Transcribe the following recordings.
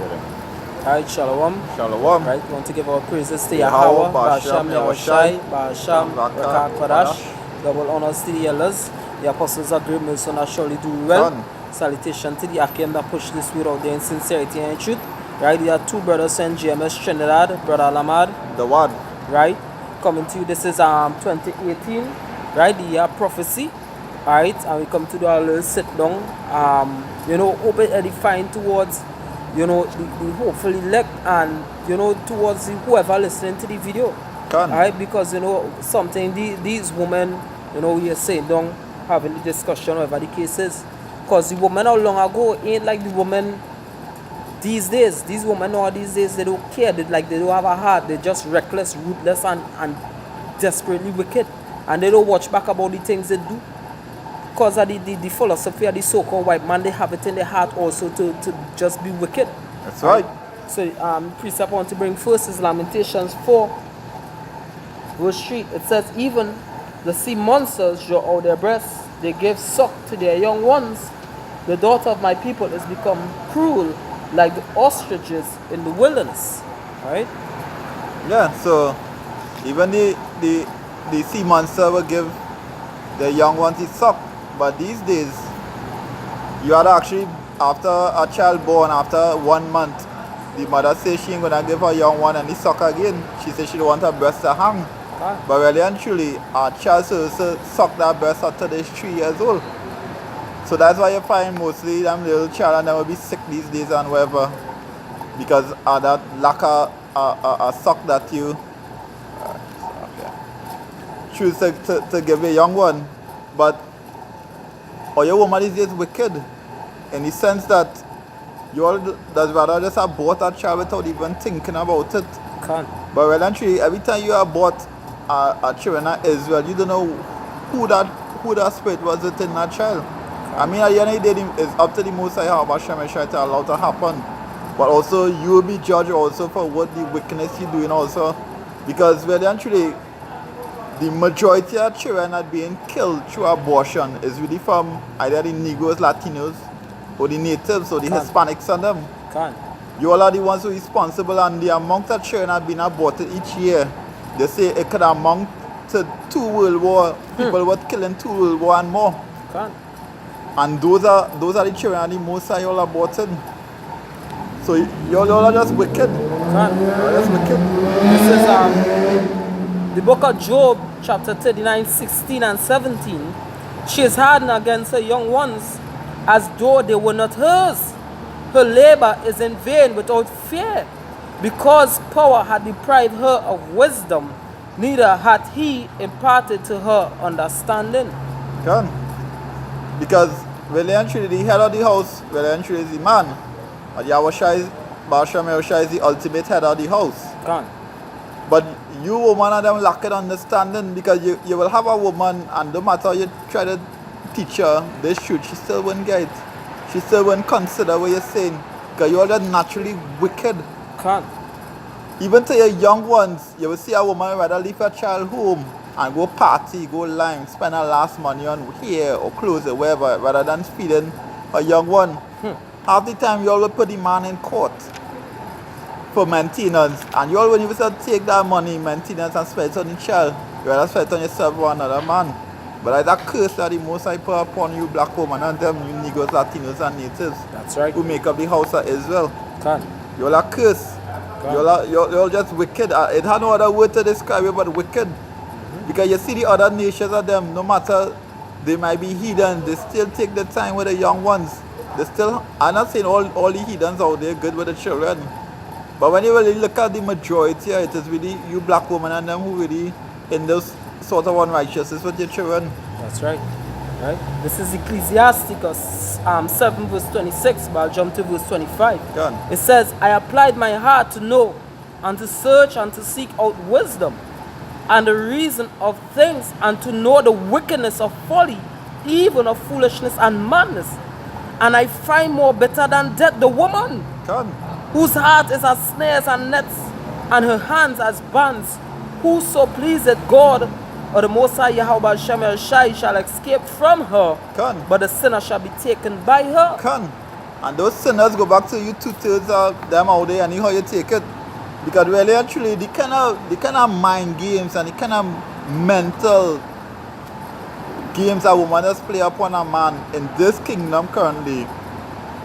Alright, Shalom. Shalom. Right, we want to give our praises to Yahweh, Yahweh, Basham, Yahushai, Yahushai, Basham, Rakat, Kodash. Double honors to the elders. The apostles are great, Milson are surely do well. Done. Salutation to the Akim that push this word out there in sincerity and truth. Right, there are two brothers in GMS Trinidad, Brother Lamad. The one. Right, coming to you, this is 2018. Right, the year prophecy. Alright, and we come to do a little sit down. Open edifying towards the hopefully elect and towards whoever listening to the video. Alright, because something these women we are saying don't having the discussion whatever the case is, because the women how long ago ain't like the women these days. These women these days, they don't care, they don't have a heart, they're just reckless, ruthless and desperately wicked, and they don't watch back about the things they do. Because of the philosophy of the so-called white man, they have it in their heart also to just be wicked. That's right. So precept I want to bring first is Lamentations 4 verse 3. It says, even the sea monsters draw out their breasts, they give suck to their young ones. The daughter of my people has become cruel like the ostriches in the wilderness. Right? Yeah, so even the sea monster will give the young ones his suck. But these days, you are actually, after a child born, after 1 month, the mother says she ain't gonna give her young one any suck again. She says she don't want her breast to hang. But really and truly, our child suck that breast until they're 3 years old. So that's why you find mostly them little child and they will be sick these days and whatever, because of that lack of a suck that you choose to give a young one. But your woman is just wicked in the sense that you all does rather just abort a child without even thinking about it. Can't. But well and truly, every time you abort a children of Israel, you don't know who that spirit was within that child. I mean, at the end of the day, it's up to the Most High to allow to happen. But also, you will be judged also for what the wickedness you're doing also. Because well and truly, the majority of children that are being killed through abortion is really from either the Negroes, Latinos, or the natives, or the Hispanics and them. You all are the ones who are responsible, and the amount of children that are being aborted each year, they say it could amount to 2 World War. People were killing 2 World War and more. And those are the children that the most are all aborted. So you all are just wicked. You're just wicked. This is the book of Job, chapter 39, 16 and 17. She is hardened against her young ones, as though they were not hers. Her labor is in vain without fear, because power had deprived her of wisdom, neither had he imparted to her understanding. Because Yahushua, the head of the house, Yahushua is the man. And Yahushua is the ultimate head of the house. But you woman and them lack understanding, because you will have a woman and no matter how you try to teach her this truth, she still won't get it. She still won't consider what you're saying, because you're just naturally wicked. Even to your young ones, you will see a woman rather leave her child home and go party, go lime, spend her last money on hair or clothes or whatever, rather than feeding a young one. Half the time you all will put the man in court for maintenance, and you all, when you take that money, maintenance, and spend it on the child, you rather spend it on yourself or another man. But that's a curse that the Most High put upon you black women and them, you Negroes, Latinos, and natives. That's right. Who make up the house of Israel. You all are cursed. You all just wicked. It had no other word to describe you but wicked. Because you see the other nations of them, no matter they might be heathen, they still take the time with the young ones. They still, I'm not saying all the heathens out there good with the children. But when you really look at the majority, it is really you black women and them who really in those sort of unrighteousness with your children. That's right. Right. This is Ecclesiasticus 7 verse 26, but I'll jump to verse 25. It says, I applied my heart to know, and to search, and to seek out wisdom, and the reason of things, and to know the wickedness of folly, even of foolishness and madness. And I find more better than death the woman, whose heart is as snares and nets, and her hands as bands. Whoso pleaseth God, or the Most High Yahweh shall escape from her, but the sinner shall be taken by her. And those sinners go back to you 2/3 of them out there, and how you take it. Because really actually the kind of mind games and the kind of mental games that women just play upon a man in this kingdom currently.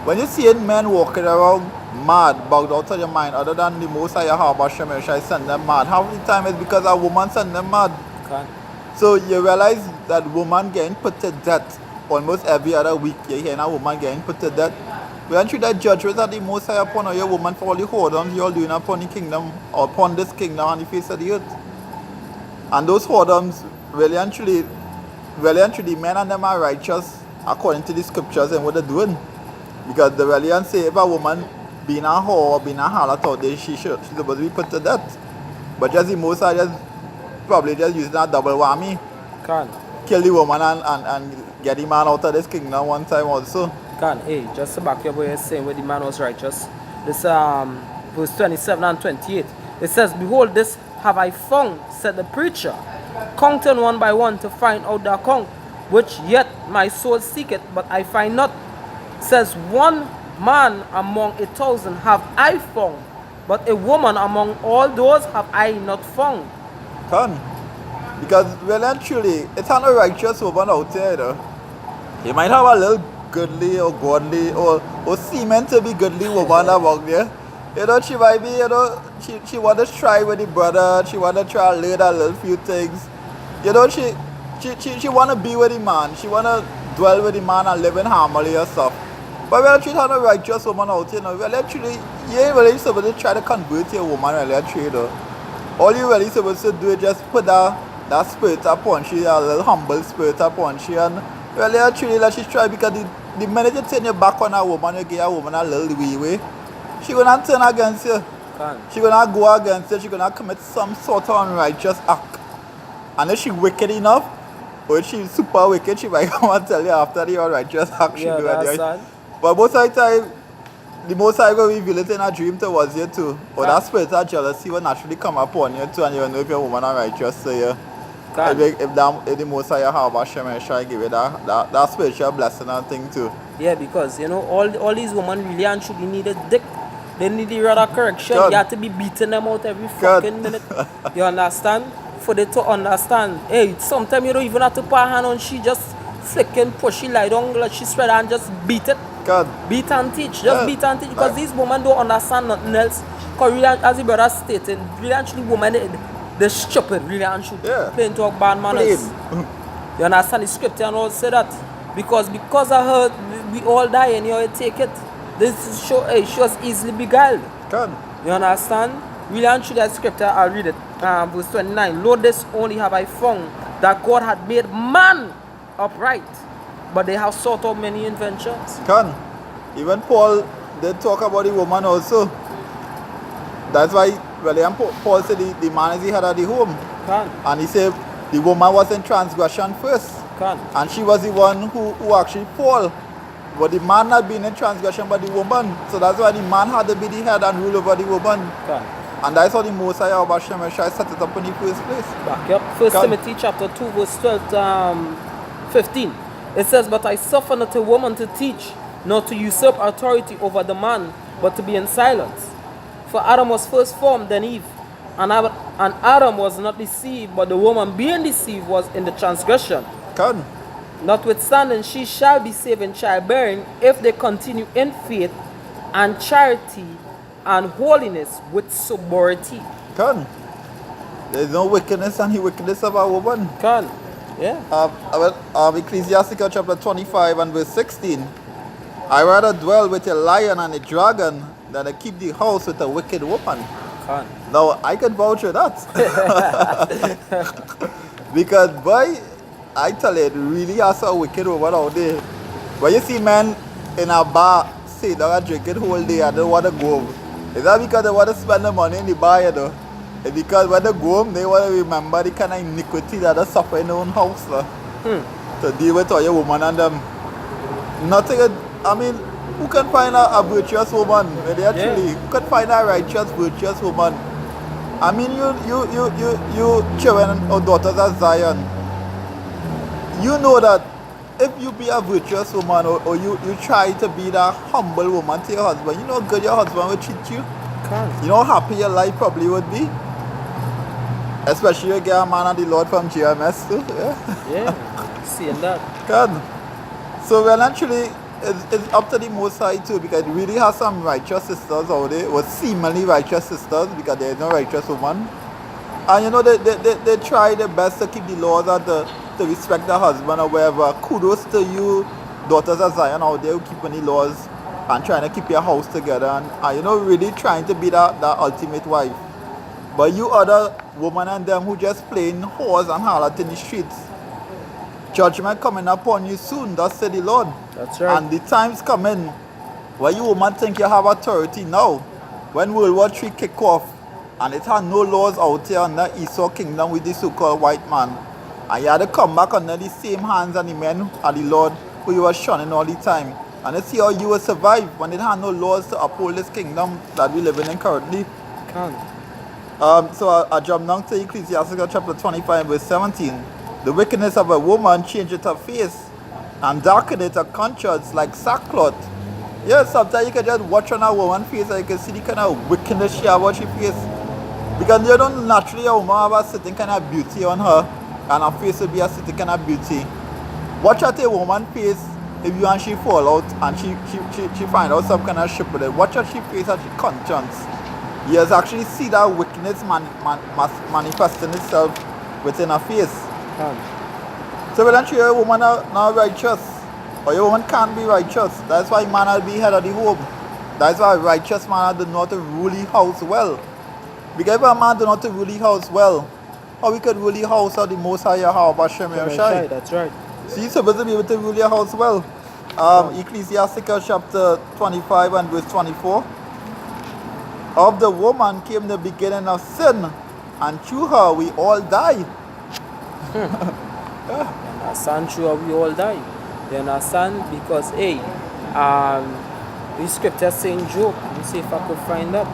When you see men walking around mad, bugged out of your mind, other than the most I have Shemeshai send them mad, half the time it's because a woman send them mad. Okay. So you realize that woman getting put to death almost every other week. You hear a woman getting put to death. We aren't you that judgment that the most high upon your woman for all the whoredoms you're doing upon the kingdom or upon this kingdom on the face of the earth. And those whoredoms really and truly men and them are righteous according to the scriptures and what they're doing. Because the religion say if a woman being a whore or being a harlot out there, she's supposed to be put to death. But just the most high just probably just using a double whammy. Can. Kill the woman and get the man out of this kingdom one time also. Can. Hey, just to back up what you're saying where the man was righteous. This verse 27 and 28. It says, "Behold, this have I found," said the preacher, "counting one by one to find out the account, which yet my soul seeketh, but I find not. Says, one man among 1,000 have I found, but a woman among all those have I not found." Can. Because well and truly, it's not a righteous woman out there, you know. You might have a little goodly or godly or seeming to be goodly woman among there. You know, she might be, you know, she want to try with the brother, she want to try to learn a little few things. You know, she want to be with the man, she want to dwell with the man and live in harmony and stuff. But well, she's not a righteous woman out here, you know. Well, actually, you ain't really supposed to try to convert your woman, really, actually, you know. All you really supposed to do is just put that spirit upon she, a little humble spirit upon she, and really actually let she try, because the minute you turn your back on a woman, you give a woman a little leeway, she gonna turn against you. She gonna go against you, she gonna commit some sort of unrighteous act. And if she wicked enough, or if she's super wicked, she might come and tell you after the unrighteous act she do. But most of the time, the most I will reveal it in a dream towards you too. Or that spirit of jealousy will naturally come upon you too, and you will know if your woman are righteous. So yeah, if the most I have Hashem and shall give you that spiritual blessing and thing too. Yeah, because you know all these women really and truly need a dick. They need the rod of correction. God. You have to be beating them out every fucking minute. You understand? For them to understand. Hey, sometimes you don't even have to put a hand on she, just flicking, push she lie down, let she spread and just beat it. God. Beat and teach. Just beat and teach. Because these women don't understand nothing else. Because really, as the brother stated, really actually women, they're stupid, really and truly. Yeah. Playing talk bad manners. You understand the scripture and all say that? Because of her, we all die and you take it. This shows easily beguiled. God. You understand? Really and truly, that scripture, I'll read it. Verse 29. "Lord, this only have I found, that God had made man upright, but they have sought out many inventions." Can. Even Paul did talk about the woman also. That's why Paul said the man is the head of the home. Can. And he said the woman was in transgression first. Can. And she was the one who actually fall. But the man had been in transgression by the woman. So that's why the man had to be the head and rule over the woman. Can. And that's how the Most High of Hashem set it up in the first place. Back up. 1 Timothy chapter 2 verse 12 15. It says, "But I suffer not a woman to teach, nor to usurp authority over the man, but to be in silence. For Adam was first formed, then Eve. And Adam was not deceived, but the woman being deceived was in the transgression. Can. Notwithstanding, she shall be saved in childbearing if they continue in faith and charity and holiness with sobriety." Can. There's no wickedness and the wickedness of a woman. Can. Yeah. Ecclesiastes chapter 25 and verse 16. "I rather dwell with a lion and a dragon than to keep the house with a wicked woman." Can. Now, I can vouch for that. Because, boy, I tell you, it really has a wicked woman out there. When you see men in a bar sit down and drink it whole day and don't want to go home, is that because they want to spend the money in the bar, you know? It's because when they go home, they want to remember the kind of iniquity that they suffer in their own house. To deal with all your woman and them. Nothing, I mean, who can find a virtuous woman? Really, actually, who can find a righteous, virtuous woman? I mean, you children or daughters of Zion, you know that if you be a virtuous woman or you try to be that humble woman to your husband, you know how good your husband will treat you? Can't. You know how happy your life probably would be? Especially you get a man of the Lord from GMS too. Yeah, seeing that. Good. So well actually it's up to the Most High too, because it really has some righteous sisters out there, or seemingly righteous sisters, because there is no righteous woman. And you know they try their best to keep the laws and to respect their husband or whatever. Kudos to you, daughters of Zion out there who keeping the laws and trying to keep your house together and you know really trying to be that ultimate wife. But you other women and them who just playing whores and harlot in the streets, judgment coming upon you soon, thus said the Lord. That's right. And the time's coming where you women think you have authority now. When World War III kick off and it had no laws out here in the Esau kingdom with the so-called white man, and you had to come back under the same hands and the men and the Lord who you were shunning all the time. And let's see how you will survive when it had no laws to uphold this kingdom that we living in currently. Can't. So I jump down to Ecclesiastes chapter 25 verse 17. The wickedness of a woman changeth her face, and darkeneth her conscience like sackcloth. Yeah, sometimes you can just watch on a woman's face and you can see the kind of wickedness she have on her face. Because you don't naturally a woman have a certain kind of beauty on her, and her face will be a certain kind of beauty. Watch at a woman's face if you and she fall out and she find out some kind of ship with it. Watch at she face and she conscience. You actually see that wickedness manifesting itself within her face. So when actually a woman not righteous, or a woman can't be righteous, that's why man will be head of the home. That's why a righteous man do not rule the house well. Because if a man do not rule the house well, how we could rule the house of the Most High Yahweh Shem Yahushai? That's right. So you're supposed to be able to rule your house well. Ecclesiastes chapter 25 and verse 24. Of the woman came the beginning of sin, and through her we all die. You understand? Through her we all die. You understand? Because the scripture saying Job. Let me see if I could find that.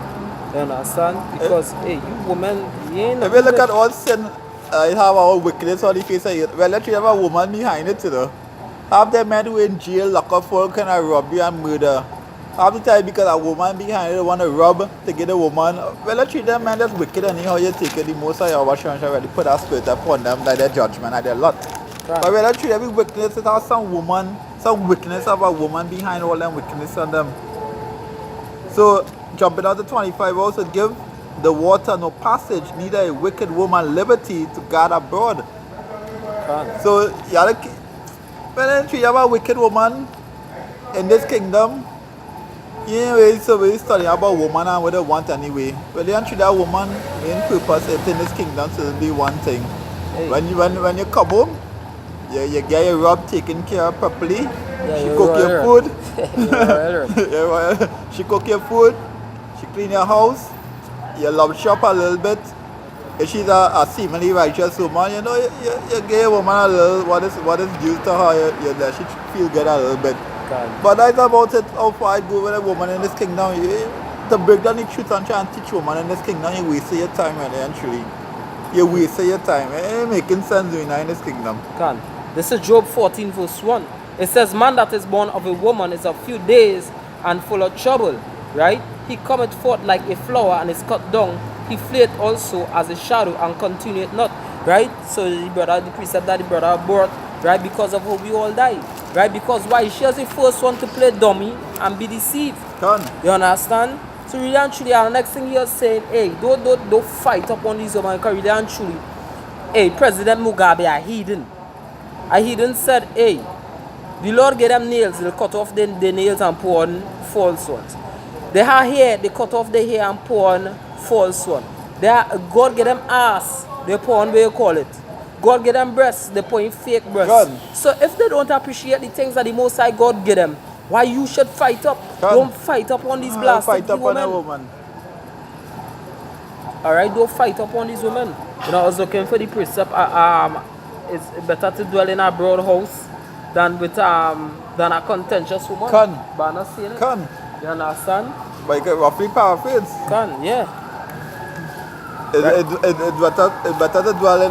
You understand? Because you woman, you ain't. If you look at all sin, it have our wickedness on the face of it. Well, let's have a woman behind it, you know. Half the men who in jail, lock up for kind of robbery and murder. Half the time because a woman behind it want to rob to get a woman. Well, let's treat them men that's wicked anyhow you take it. The Most High Yahweh already put that spirit upon them, like their judgment and their lot. Right. But well, let's treat every wickedness, it has some wickedness of a woman behind all them wickedness on them. So, jumping out to 25, also give the water no passage, neither a wicked woman liberty to guard abroad. So, you have a wicked woman in this kingdom. You know, so we study about woman and what they want anyway. Well, you treat that woman main purpose is in this kingdom to be one thing. Hey. When you come home, you get your rub taken care of properly. Yeah, she cook your food. She cook your food. She clean your house. You love shop a little bit. If she's a seemingly righteous woman, you know, you give a woman a little what is due to her. You let she feel good a little bit. God. But that's about it. How far I go with a woman in this kingdom. To break down the truth and try and teach woman in this kingdom, you waste your time actually. You waste your time. It ain't making sense doing that in this kingdom. God. This is Job 14 verse 1. It says, man that is born of a woman is a few days and full of trouble. Right? He cometh forth like a flower and is cut down. He fleeth also as a shadow and continueth not. Right? So the precept that the brother brought, right? Because of how we all die. Right? Because why? She was the first one to play dummy and be deceived. Done. You understand? So really and truly, and the next thing you're saying, hey, don't fight up on these women, because really and truly, hey, President Mugabe a heathen. A heathen said, hey, the Lord gave them nails, they'll cut off the nails and put on false ones. They have hair, they cut off the hair and put on false one. God gave them ass, they put on what you call it. God gave them breasts, they put in fake breasts. God. So if they don't appreciate the things that the Most High God gave them, why you should fight up? God. Don't fight up on these blasted fight up women. On a woman. Alright, don't fight up on these women. You know, I was looking for the precept. It's better to dwell in a broad house than a contentious woman. Can. But I'm not saying it. Can. You understand? But you can roughly paraphrase. Can, yeah. It's better to dwell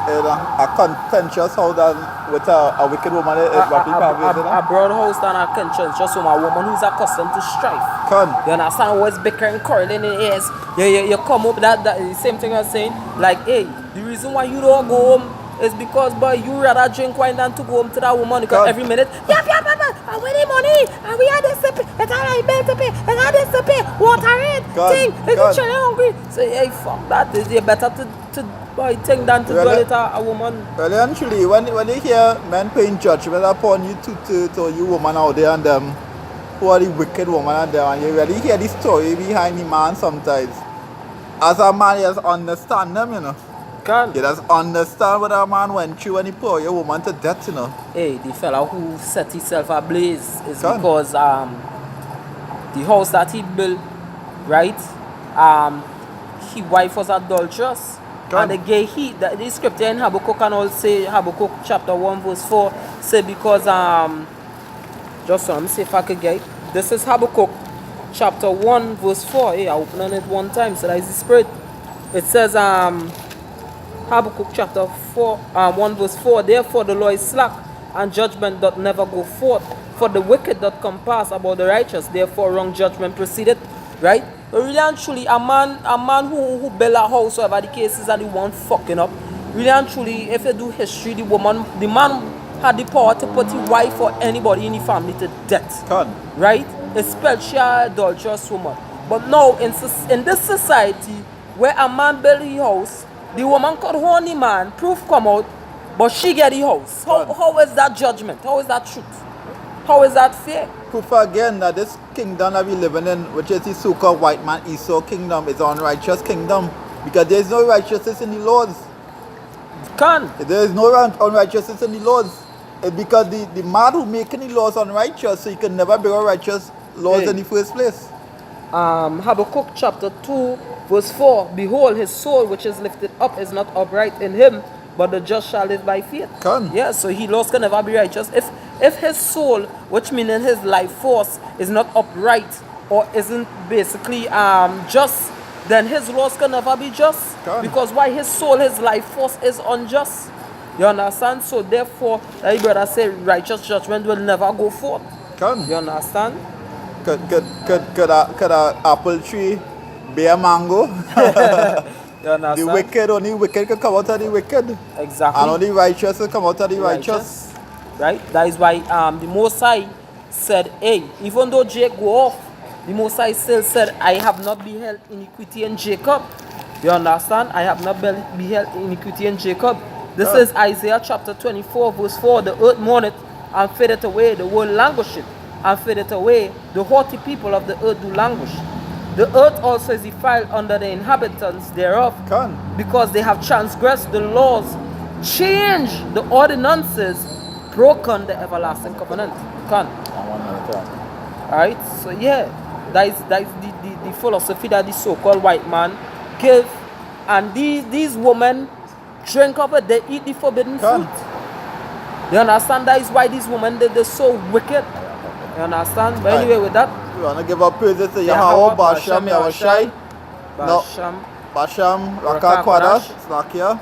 a contentious house than with a wicked woman is what people have, isn't A it? broad house than a conscience, just from a woman who's accustomed to strife. Con. You understand? Always bickering, quarreling in ears. You come up that the same thing I was saying. Like, hey, the reason why you don't go home is because, boy, you rather drink wine than to go home to that woman. Because Con. every minute, yeah, I want the money, and we had this to pay, it's all right, bill to pay, it's all this to pay, water it, Con. thing, if Con. the children hungry. So, hey, fuck that. It's better to boy, thing than to Really? dwell with a woman. Well, actually, when you hear men paying judgment upon you to you woman out there and them who are the wicked woman and them, and you really hear the story behind the man sometimes. As a man, you just understand them, you know. Can. You just understand what a man went through when he put your woman to death, you know. Hey, the fella who set himself ablaze is Can. because the house that he built, right? His wife was adulterous. Can. And the gay the scripture in Habakkuk and all say Habakkuk chapter 1 verse 4 say because just so let me see if I could get it. This is Habakkuk chapter 1 verse 4. Hey, I open on it one time, so that is the spirit. It says Habakkuk chapter 1 verse 4. Therefore the law is slack, and judgment doth never go forth. For the wicked doth compass about the righteous. Therefore wrong judgment proceedeth. Right? But really and truly, a man who build a house, whatever the case is, that the one fucking up. Really and truly, if you do history, the man had the power to put his wife or anybody in the family to death. Can. Right? Especially an adulterous woman. But now, in this society, where a man build a house, the woman could horn the man, proof come out, but she get the house. How is that judgment? How is that truth? How is that fair? Proof again that this kingdom that we living in, which is the so-called white man Esau kingdom, is an unrighteous kingdom. Because there is no righteousness in the laws. Can. There is no unrighteousness in the laws. It's because the man who making the laws unrighteous, so he can never bring righteous laws in the first place. Habakkuk chapter 2 verse 4. Behold, his soul which is lifted up is not upright in him, but the just shall live by faith. Can. Yeah, so he laws can never be righteous. If his soul, which meaning his life force, is not upright or isn't basically just, then his laws can never be just. Can. Because why his soul, his life force is unjust. You understand? So therefore, like brother say, righteous judgment will never go forth. Can. You understand? Could a apple tree bear mango? You understand? The wicked, only wicked can come out of the wicked. Exactly. And only righteous can come out of the righteous. Right? That is why the Most High said, hey, even though Jake go off, the Most High still said, I have not beheld iniquity in Jacob. You understand? I have not beheld iniquity in Jacob. This is Isaiah chapter 24 verse 4. The earth mourneth and fadeth away, the world languisheth and fadeth away. The haughty people of the earth do languish. The earth also is defiled under the inhabitants thereof, because they have transgressed the laws, changed the ordinances, broken the everlasting covenant. Alright, so yeah, that is the philosophy that the so-called white man give, and these women drink of it, they eat the forbidden fruit. You understand? That is why these women they're so wicked. You understand? But anyway, with that, we want to give our praises to Yahweh, Basham, Yahushai, Basham, Raka Kwadash, Slakia,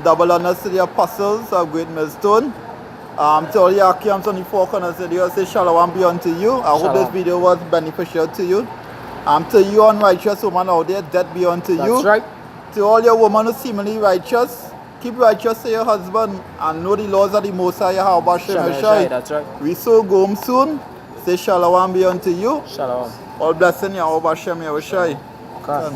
double honors to the apostles of Great Millstone. To all the Akiams on the four corners of the earth, say shalom be unto you. I hope this video was beneficial to you. To you unrighteous woman out there, death be unto you. That's right. To all your women who seemingly righteous, keep righteous to your husband and know the laws of the Most High Yahweh Basham Yahushai. That's right. We so go home soon. Say shalom be unto you. Shalom. All blessing Yahweh Basham Yahushai. Okay.